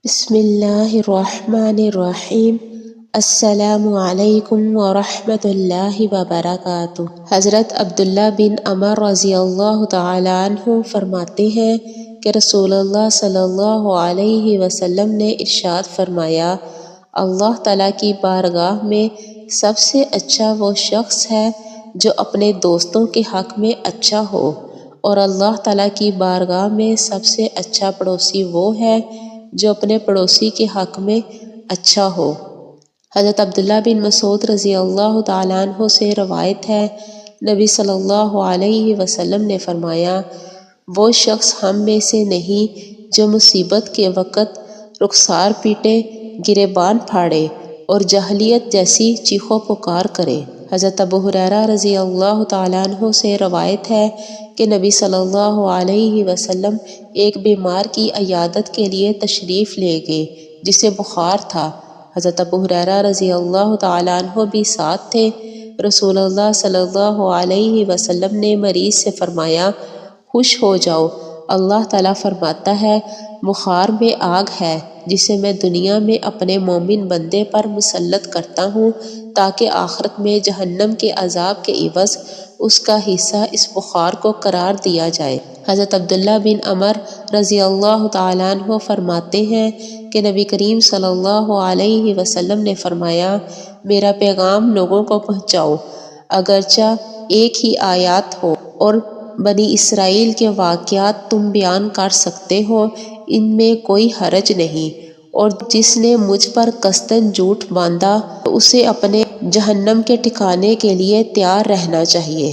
بسم اللہ الرحمن الرحیم۔ السلام علیکم ورحمۃ اللہ وبرکاتہ۔ حضرت عبداللہ بن عمر رضی اللہ تعالیٰ عنہ فرماتے ہیں کہ رسول اللہ صلی اللہ علیہ وسلم نے ارشاد فرمایا، اللہ تعالیٰ کی بارگاہ میں سب سے اچھا وہ شخص ہے جو اپنے دوستوں کے حق میں اچھا ہو، اور اللہ تعالیٰ کی بارگاہ میں سب سے اچھا پڑوسی وہ ہے جو اپنے پڑوسی کے حق میں اچھا ہو۔ حضرت عبداللہ بن مسعود رضی اللہ تعالیٰ عنہ سے روایت ہے، نبی صلی اللہ علیہ وسلم نے فرمایا، وہ شخص ہم میں سے نہیں جو مصیبت کے وقت رخسار پیٹے، گریبان پھاڑے اور جاہلیت جیسی چیخو پکار کرے۔ حضرت ابو ہریرہ رضی اللہ تعالیٰ عنہ سے روایت ہے کہ نبی صلی اللہ علیہ وسلم ایک بیمار کی عیادت کے لیے تشریف لے گئے جسے بخار تھا۔ حضرت ابو ہریرہ رضی اللہ تعالیٰ عنہ بھی ساتھ تھے۔ رسول اللہ صلی اللہ علیہ وسلم نے مریض سے فرمایا، خوش ہو جاؤ، اللہ تعالیٰ فرماتا ہے، بخار میں آگ ہے جسے میں دنیا میں اپنے مومن بندے پر مسلط کرتا ہوں تاکہ آخرت میں جہنم کے عذاب کے عوض اس کا حصہ اس بخار کو قرار دیا جائے۔ حضرت عبداللہ بن عمر رضی اللہ تعالیٰ عنہ فرماتے ہیں کہ نبی کریم صلی اللہ علیہ وسلم نے فرمایا، میرا پیغام لوگوں کو پہنچاؤ، اگرچہ ایک ہی آیات ہو اور بنی اسرائیل کے واقعات تم بیان کر سکتے ہو، ان میں کوئی حرج نہیں، اور جس نے مجھ پر قصداً جھوٹ باندھا تو اسے اپنے جہنم کے ٹھکانے کے لیے تیار رہنا چاہیے۔